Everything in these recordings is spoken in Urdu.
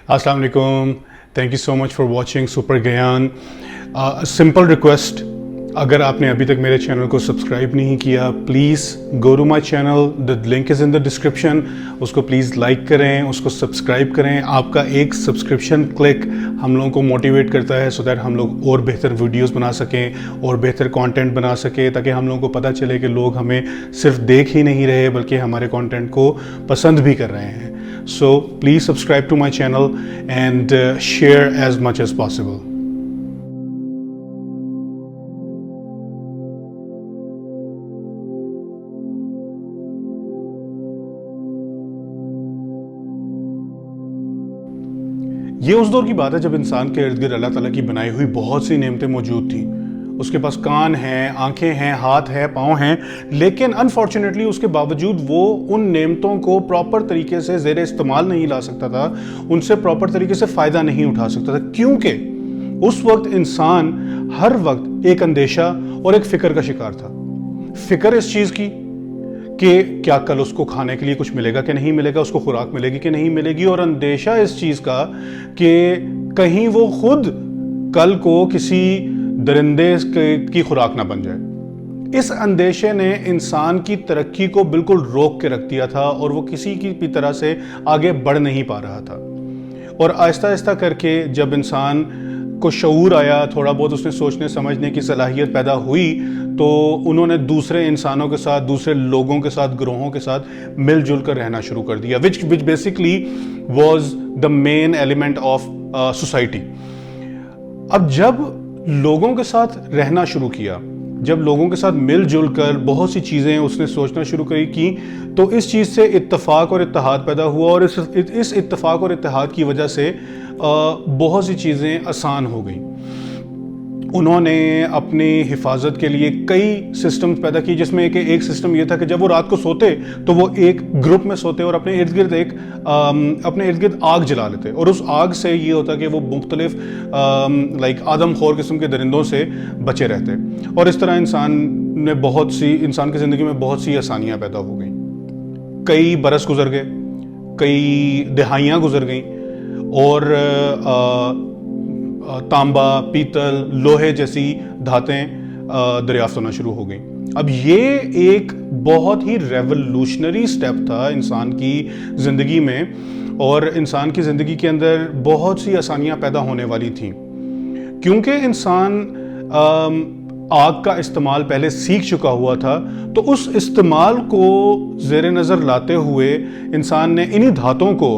Assalamu alaikum. Thank you so much for watching Super Gyan. Simple request, اگر آپ نے ابھی تک میرے چینل کو سبسکرائب نہیں کیا please go to my channel, the link is in the description. اس کو پلیز لائک کریں, اس کو سبسکرائب کریں. آپ کا ایک سبسکرپشن کلک ہم لوگوں کو موٹیویٹ کرتا ہے سو دیٹ ہم لوگ اور بہتر ویڈیوز بنا سکیں اور بہتر کانٹینٹ بنا سکیں, تاکہ ہم لوگوں کو پتہ چلے کہ لوگ ہمیں صرف دیکھ ہی نہیں رہے بلکہ ہمارے کانٹینٹ کو پسند بھی کر رہے ہیں. So please subscribe to my channel and share as much as possible. یہ اس دور کی بات ہے جب انسان کے ارد گرد اللہ تعالیٰ کی بنائی ہوئی بہت سی نعمتیں موجود تھیں. اس کے پاس کان ہیں, آنکھیں ہیں, ہاتھ ہیں, پاؤں ہیں, لیکن انفارچونیٹلی اس کے باوجود وہ ان نعمتوں کو پراپر طریقے سے زیر استعمال نہیں لا سکتا تھا, ان سے پراپر طریقے سے فائدہ نہیں اٹھا سکتا تھا, کیونکہ اس وقت انسان ہر وقت ایک اندیشہ اور ایک فکر کا شکار تھا. فکر اس چیز کی کہ کیا کل اس کو کھانے کے لیے کچھ ملے گا کہ نہیں ملے گا, اس کو خوراک ملے گی کہ نہیں ملے گی, اور اندیشہ اس چیز کا کہ کہیں وہ خود کل کو کسی درندے کی خوراک نہ بن جائے. اس اندیشے نے انسان کی ترقی کو بالکل روک کے رکھ دیا تھا اور وہ کسی کی بھی طرح سے آگے بڑھ نہیں پا رہا تھا. اور آہستہ آہستہ کر کے جب انسان کو شعور آیا, تھوڑا بہت اس نے سوچنے سمجھنے کی صلاحیت پیدا ہوئی, تو انہوں نے دوسرے انسانوں کے ساتھ, دوسرے لوگوں کے ساتھ, گروہوں کے ساتھ مل جل کر رہنا شروع کر دیا, which basically was the main element of society. اب جب لوگوں کے ساتھ رہنا شروع کیا, جب لوگوں کے ساتھ مل جل کر بہت سی چیزیں اس نے سوچنا شروع کی, تو اس چیز سے اتفاق اور اتحاد پیدا ہوا, اور اس اتفاق اور اتحاد کی وجہ سے بہت سی چیزیں آسان ہو گئیں. انہوں نے اپنی حفاظت کے لیے کئی سسٹم پیدا کی, جس میں ایک سسٹم یہ تھا کہ جب وہ رات کو سوتے تو وہ ایک گروپ میں سوتے اور اپنے ارد گرد آگ جلا لیتے, اور اس آگ سے یہ ہوتا کہ وہ مختلف آدم خور قسم کے درندوں سے بچے رہتے, اور اس طرح انسان کی زندگی میں بہت سی آسانیاں پیدا ہو گئیں. کئی برس گزر گئے, کئی دہائیاں گزر گئیں, اور تانبا, پیتل, لوہے جیسی دھاتیں دریافت ہونا شروع ہو گئیں. اب یہ ایک بہت ہی ریولوشنری سٹیپ تھا انسان کی زندگی میں, اور انسان کی زندگی کے اندر بہت سی آسانیاں پیدا ہونے والی تھیں, کیونکہ انسان آگ کا استعمال پہلے سیکھ چکا ہوا تھا. تو اس استعمال کو زیر نظر لاتے ہوئے انسان نے انہی دھاتوں کو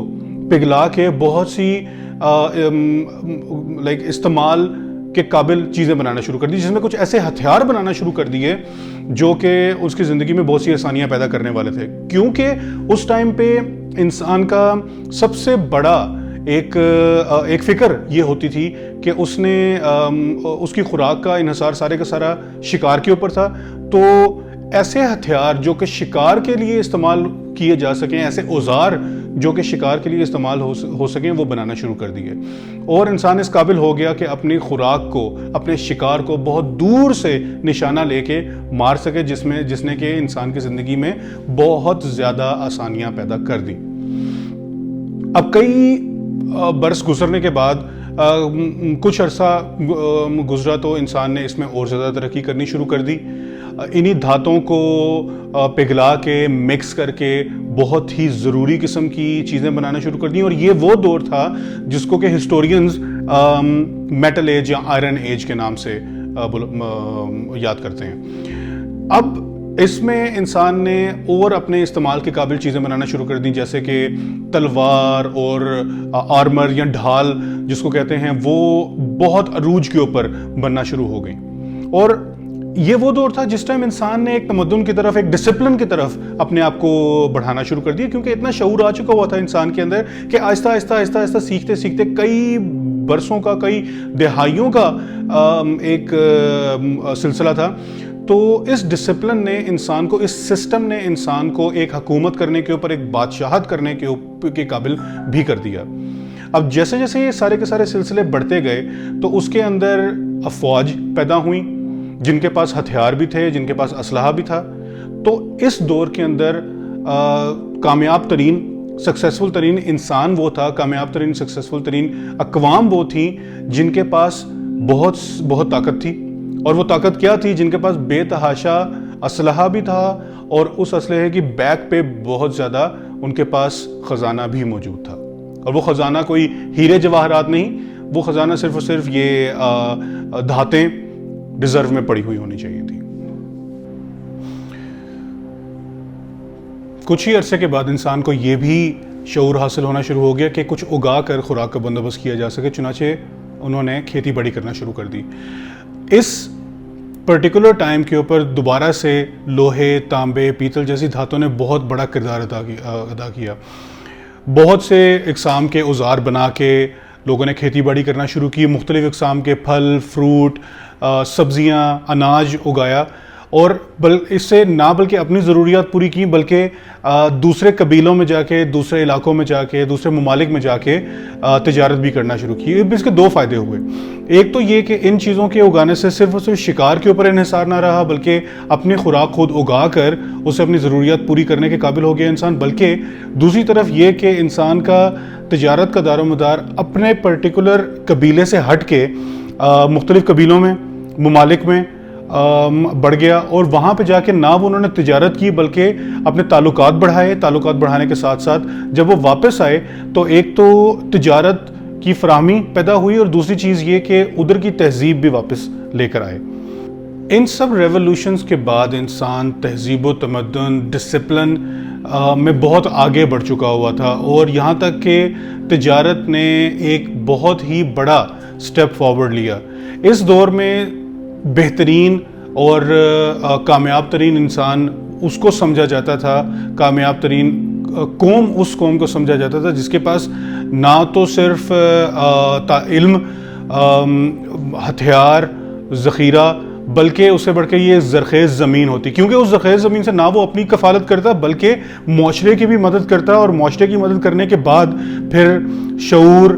پگھلا کے بہت سی استعمال کے قابل چیزیں بنانا شروع کر دی, جس میں کچھ ایسے ہتھیار بنانا شروع کر دیے جو کہ اس کی زندگی میں بہت سی آسانیاں پیدا کرنے والے تھے. کیونکہ اس ٹائم پہ انسان کا سب سے بڑا ایک فکر یہ ہوتی تھی کہ اس کی خوراک کا انحصار سارے کا سارا شکار کے اوپر تھا. تو ایسے ہتھیار جو کہ شکار کے لیے استعمال کیے جا سکیں, ایسے اوزار جو کہ شکار کے لیے استعمال ہو سکیں, وہ بنانا شروع کر دیے, اور انسان اس قابل ہو گیا کہ اپنی خوراک کو, اپنے شکار کو بہت دور سے نشانہ لے کے مار سکے, جس نے کہ انسان کی زندگی میں بہت زیادہ آسانیاں پیدا کر دی. اب کئی برس گزرنے کے بعد کچھ عرصہ گزرا تو انسان نے اس میں اور زیادہ ترقی کرنی شروع کر دی. انہی دھاتوں کو پگھلا کے مکس کر کے بہت ہی ضروری قسم کی چیزیں بنانا شروع کر دیں, اور یہ وہ دور تھا جس کو کہ ہسٹورینز میٹل ایج یا آئرن ایج کے نام سے یاد کرتے ہیں. اب اس میں انسان نے اور اپنے استعمال کے قابل چیزیں بنانا شروع کر دیں, جیسے کہ تلوار اور آرمر یا ڈھال جس کو کہتے ہیں, وہ بہت عروج کے اوپر بننا شروع ہو گئیں. اور یہ وہ دور تھا جس ٹائم انسان نے ایک تمدن کی طرف, ایک ڈسپلن کی طرف اپنے آپ کو بڑھانا شروع کر دیا, کیونکہ اتنا شعور آ چکا ہوا تھا انسان کے اندر کہ آہستہ آہستہ آہستہ آہستہ سیکھتے سیکھتے کئی برسوں کا, کئی دہائیوں کا ایک سلسلہ تھا. تو اس ڈسپلن نے انسان کو, اس سسٹم نے انسان کو ایک حکومت کرنے کے اوپر, ایک بادشاہت کرنے کے قابل بھی کر دیا. اب جیسے جیسے یہ سارے کے سارے سلسلے بڑھتے گئے تو اس کے اندر افواج پیدا ہوئیں جن کے پاس ہتھیار بھی تھے, جن کے پاس اسلحہ بھی تھا. تو اس دور کے اندر کامیاب ترین سکسیسفل ترین انسان وہ تھا، کامیاب ترین سکسیسفل ترین اقوام وہ تھیں جن کے پاس بہت طاقت تھی. اور وہ طاقت کیا تھی؟ جن کے پاس بے تحاشا اسلحہ بھی تھا اور اس اسلحے کی بیک پہ بہت زیادہ ان کے پاس خزانہ بھی موجود تھا. اور وہ خزانہ کوئی ہیرے جواہرات نہیں، وہ خزانہ صرف اور صرف یہ دھاتیں ریزرو میں پڑی ہوئی ہونی چاہیے تھی. کچھ ہی عرصے کے بعد انسان کو یہ بھی شعور حاصل ہونا شروع ہو گیا کہ کچھ اگا کر خوراک کا بندوبست کیا جا سکے. چنانچہ انہوں نے کھیتی باڑی کرنا شروع کر دی. اس پرٹیکولر ٹائم کے اوپر دوبارہ سے لوہے، تانبے، پیتل جیسی دھاتوں نے بہت بڑا کردار ادا کیا. بہت سے اقسام کے اوزار بنا کے لوگوں نے کھیتی باڑی کرنا شروع کی. مختلف اقسام کے پھل، فروٹ، سبزیاں، اناج اگایا. اور اس سے نہ بلکہ اپنی ضروریات پوری کی بلکہ دوسرے قبیلوں میں جا کے، دوسرے علاقوں میں جا کے، دوسرے ممالک میں جا کے تجارت بھی کرنا شروع کی. اس کے دو فائدے ہوئے. ایک تو یہ کہ ان چیزوں کے اگانے سے صرف اور صرف شکار کے اوپر انحصار نہ رہا بلکہ اپنی خوراک خود اگا کر اسے اپنی ضروریات پوری کرنے کے قابل ہو گیا انسان. بلکہ دوسری طرف یہ کہ انسان کا تجارت کا دار و مدار اپنے پرٹیکولر قبیلے سے ہٹ کے مختلف قبیلوں میں، ممالک میں بڑھ گیا. اور وہاں پہ جا کے نہ وہ انہوں نے تجارت کی بلکہ اپنے تعلقات بڑھائے. تعلقات بڑھانے کے ساتھ ساتھ جب وہ واپس آئے تو ایک تو تجارت کی فراہمی پیدا ہوئی اور دوسری چیز یہ کہ ادھر کی تہذیب بھی واپس لے کر آئے. ان سب ریولوشنز کے بعد انسان تہذیب و تمدن، ڈسپلن میں بہت آگے بڑھ چکا ہوا تھا اور یہاں تک کہ تجارت نے ایک بہت ہی بڑا سٹیپ فارورڈ لیا. اس دور میں بہترین اور کامیاب ترین انسان اس کو سمجھا جاتا تھا، کامیاب ترین قوم اس قوم کو سمجھا جاتا تھا جس کے پاس نہ تو صرف علم، ہتھیار، ذخیرہ، بلکہ اس سے بڑھ کے یہ زرخیز زمین ہوتی. کیونکہ اس زرخیز زمین سے نہ وہ اپنی کفالت کرتا بلکہ معاشرے کی بھی مدد کرتا اور معاشرے کی مدد کرنے کے بعد پھر شعور،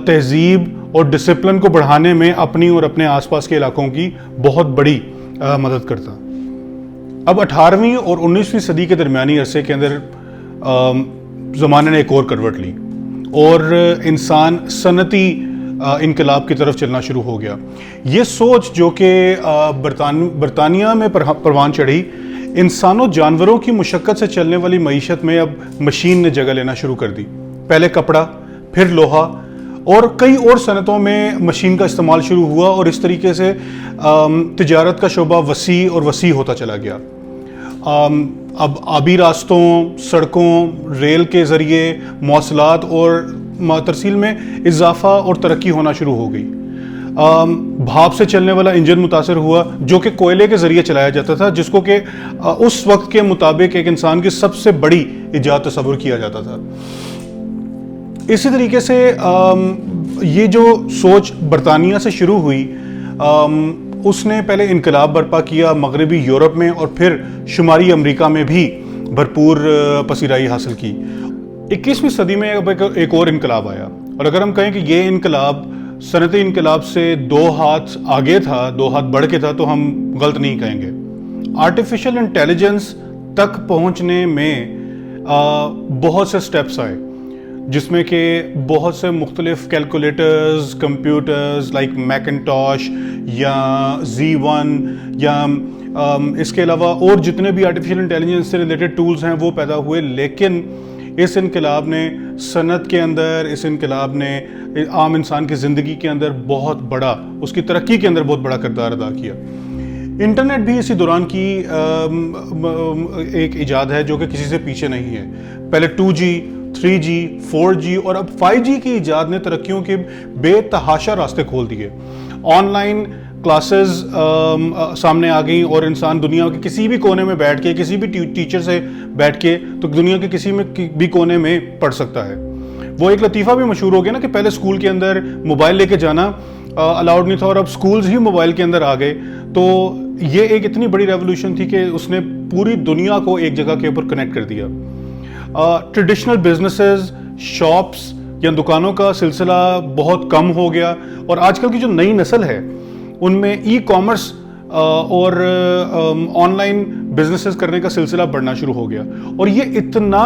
تہذیب اور ڈسپلن کو بڑھانے میں اپنی اور اپنے آس پاس کے علاقوں کی بہت بڑی مدد کرتا. اب 18ویں اور 19ویں صدی کے درمیانی عرصے کے اندر زمانے نے ایک اور کروٹ لی اور انسان صنعتی انقلاب کی طرف چلنا شروع ہو گیا. یہ سوچ جو کہ برطانیہ میں پروان چڑھی، انسانوں جانوروں کی مشقت سے چلنے والی معیشت میں اب مشین نے جگہ لینا شروع کر دی. پہلے کپڑا، پھر لوہا اور کئی اور صنعتوں میں مشین کا استعمال شروع ہوا اور اس طریقے سے تجارت کا شعبہ وسیع اور وسیع ہوتا چلا گیا. اب آبی راستوں، سڑکوں، ریل کے ذریعے مواصلات اور ترسیل میں اضافہ اور ترقی ہونا شروع ہو گئی. بھاپ سے چلنے والا انجن متاثر ہوا جو کہ کوئلے کے ذریعے چلایا جاتا تھا، جس کو کہ اس وقت کے مطابق ایک انسان کی سب سے بڑی ایجاد تصور کیا جاتا تھا. اسی طریقے سے یہ جو سوچ برطانیہ سے شروع ہوئی، اس نے پہلے انقلاب برپا کیا مغربی یورپ میں اور پھر شمالی امریکہ میں بھی بھرپور پذیرائی حاصل کی. 21ویں صدی میں اب ایک اور انقلاب آیا اور اگر ہم کہیں کہ یہ انقلاب صنعتی انقلاب سے 2 ہاتھ آگے تھا، 2 ہاتھ بڑھ کے تھا، تو ہم غلط نہیں کہیں گے. آرٹیفیشل انٹیلیجنس تک پہنچنے میں بہت سے سٹیپس آئے جس میں کہ بہت سے مختلف کیلکولیٹرز، کمپیوٹرز لائک میکنٹاش یا Z1 یا اس کے علاوہ اور جتنے بھی آرٹیفیشل انٹیلیجنس سے ریلیٹڈ ٹولز ہیں وہ پیدا ہوئے. لیکن اس انقلاب نے صنعت کے اندر، اس انقلاب نے عام انسان کی زندگی کے اندر بہت بڑا، اس کی ترقی کے اندر بہت بڑا کردار ادا کیا. انٹرنیٹ بھی اسی دوران کی ایک ایجاد ہے جو کہ کسی سے پیچھے نہیں ہے. پہلے 2G، 3G، 4G اور اب 5G کی ایجاد نے ترقیوں کے بے تحاشا راستے کھول دیے. آن لائن کلاسز سامنے آ گئیں اور انسان دنیا کے کسی بھی کونے میں بیٹھ کے، کسی بھی ٹیچر سے بیٹھ کے تو دنیا کے کسی بھی کونے میں پڑھ سکتا ہے. وہ ایک لطیفہ بھی مشہور ہو گیا نا کہ پہلے اسکول کے اندر موبائل لے کے جانا الاؤڈ نہیں تھا اور اب اسکولز ہی موبائل کے اندر آ گئے. تو یہ ایک اتنی بڑی ریولوشن تھی کہ اس نے پوری دنیا کو ایک جگہ کے اوپر کنیکٹ کر دیا. ٹریڈیشنل بزنسز، شاپس یا دکانوں کا سلسلہ بہت کم ہو گیا اور آج کل کی جو نئی نسل ہے ان میں ای کامرس اور آن لائن بزنسز کرنے کا سلسلہ بڑھنا شروع ہو گیا. اور یہ اتنا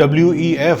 WEF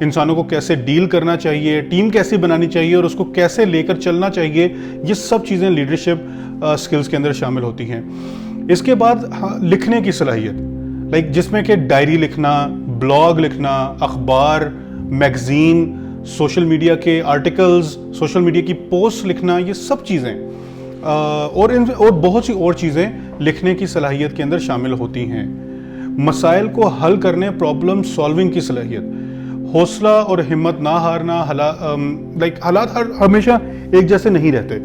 انسانوں کو کیسے ڈیل کرنا چاہیے, ٹیم کیسی بنانی چاہیے اور اس کو کیسے لے کر چلنا چاہیے, یہ سب چیزیں لیڈرشپ سکلز کے اندر شامل ہوتی ہیں. اس کے بعد لکھنے کی صلاحیت, جس میں کہ ڈائری لکھنا, بلاگ لکھنا, اخبار, میگزین, سوشل میڈیا کے آرٹیکلز, سوشل میڈیا کی پوسٹ لکھنا, یہ سب چیزیں اور بہت سی اور چیزیں لکھنے کی صلاحیت کے اندر شامل ہوتی ہیں. مسائل کو حل کرنے, پرابلم سالونگ کی صلاحیت, حوصلہ اور ہمت نہ ہارنا. حالات ہمیشہ ایک جیسے نہیں رہتے,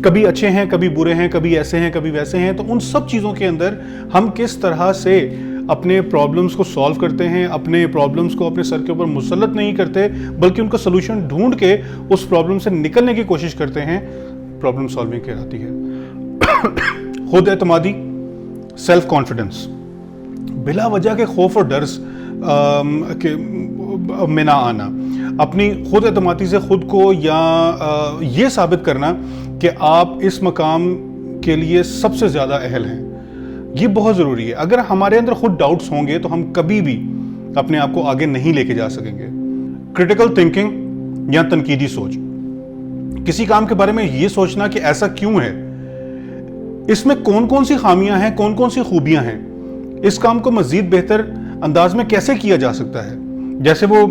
کبھی اچھے ہیں, کبھی برے ہیں, کبھی ایسے ہیں, کبھی ویسے ہیں. تو ان سب چیزوں کے اندر ہم کس طرح سے اپنے پرابلمز کو سالو کرتے ہیں, اپنے پرابلمز کو اپنے سر کے اوپر مسلط نہیں کرتے بلکہ ان کا سلوشن ڈھونڈ کے اس پرابلم سے نکلنے کی کوشش کرتے ہیں, پرابلم سالونگ کہلاتی ہے. خود اعتمادی, سیلف کانفیڈنس, بلا وجہ کے خوف اور ڈر میں نہ آنا, اپنی خود اعتمادی سے خود کو یا یہ ثابت کرنا کہ آپ اس مقام کے لیے سب سے زیادہ اہل ہیں, یہ بہت ضروری ہے. اگر ہمارے اندر خود ڈاؤٹس ہوں گے تو ہم کبھی بھی اپنے آپ کو آگے نہیں لے کے جا سکیں گے. کرٹیکل تھنکنگ یا تنقیدی سوچ, کسی کام کے بارے میں یہ سوچنا کہ ایسا کیوں ہے, اس میں کون کون سی خامیاں ہیں, کون کون سی خوبیاں ہیں, اس کام کو مزید بہتر انداز میں کیسے کیا جا سکتا ہے. جیسے وہ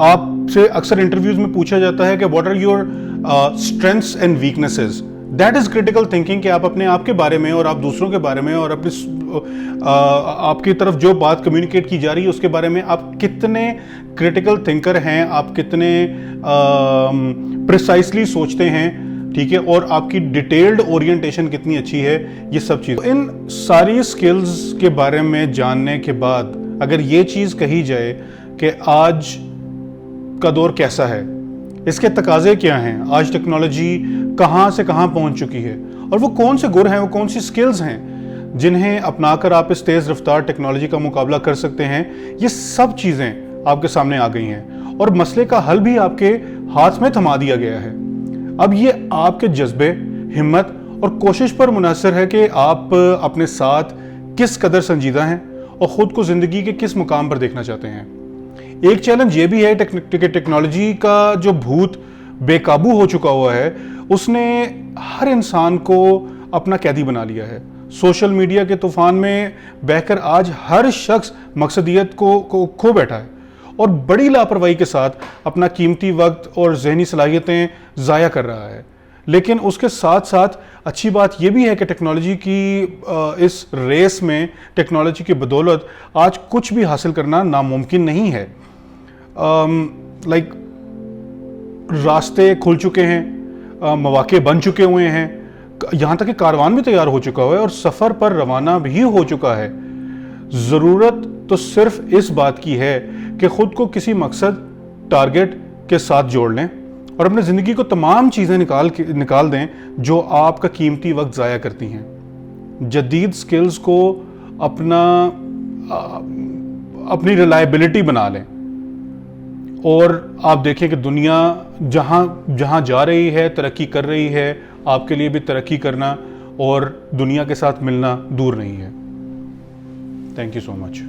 آپ سے اکثر انٹرویوز میں پوچھا جاتا ہے کہ what are your strengths and weaknesses. That is critical thinking, کہ آپ اپنے آپ کے بارے میں اور آپ دوسروں کے بارے میں اور آپ کی طرف جو بات کمیونیکیٹ کی جا رہی ہے اس کے بارے میں آپ کتنے کریٹیکل تھنکر ہیں, آپ کتنے پریسائسلی سوچتے ہیں, ٹھیک ہے, اور آپ کی ڈیٹیلڈ اورینٹیشن کتنی اچھی ہے. یہ سب چیز, ان ساری سکلز کے بارے میں جاننے کے بعد اگر یہ چیز کہی جائے کہ آج کا دور کیسا ہے, اس کے تقاضے کیا ہیں, آج ٹیکنالوجی کہاں سے کہاں پہنچ چکی ہے, اور وہ کون سے گر ہیں, وہ کون سی سکلز ہیں جنہیں اپنا کر آپ اس تیز رفتار ٹیکنالوجی کا مقابلہ کر سکتے ہیں, یہ سب چیزیں آپ کے سامنے آ گئی ہیں اور مسئلے کا حل بھی آپ کے ہاتھ میں تھما دیا گیا ہے. اب یہ آپ کے جذبے, ہمت اور کوشش پر منحصر ہے کہ آپ اپنے ساتھ کس قدر سنجیدہ ہیں اور خود کو زندگی کے کس مقام پر دیکھنا چاہتے ہیں. ایک چیلنج یہ بھی ہے کہ ٹیکنالوجی کا جو بھوت بے قابو ہو چکا ہوا ہے اس نے ہر انسان کو اپنا قیدی بنا لیا ہے. سوشل میڈیا کے طوفان میں بہہ کر آج ہر شخص مقصدیت کو کھو بیٹھا ہے اور بڑی لاپرواہی کے ساتھ اپنا قیمتی وقت اور ذہنی صلاحیتیں ضائع کر رہا ہے. لیکن اس کے ساتھ ساتھ اچھی بات یہ بھی ہے کہ ٹیکنالوجی کی اس ریس میں ٹیکنالوجی کی بدولت آج کچھ بھی حاصل کرنا ناممکن نہیں ہے. راستے کھل چکے ہیں, مواقع بن چکے ہوئے ہیں, یہاں تک کہ کاروان بھی تیار ہو چکا ہوا ہے اور سفر پر روانہ بھی ہو چکا ہے. ضرورت تو صرف اس بات کی ہے کہ خود کو کسی مقصد, ٹارگٹ کے ساتھ جوڑ لیں اور اپنے زندگی کو تمام چیزیں نکال دیں جو آپ کا قیمتی وقت ضائع کرتی ہیں. جدید سکلز کو اپنی ریلائبلٹی بنا لیں اور آپ دیکھیں کہ دنیا جہاں جا رہی ہے, ترقی کر رہی ہے, آپ کے لیے بھی ترقی کرنا اور دنیا کے ساتھ ملنا دور نہیں ہے. Thank you so much.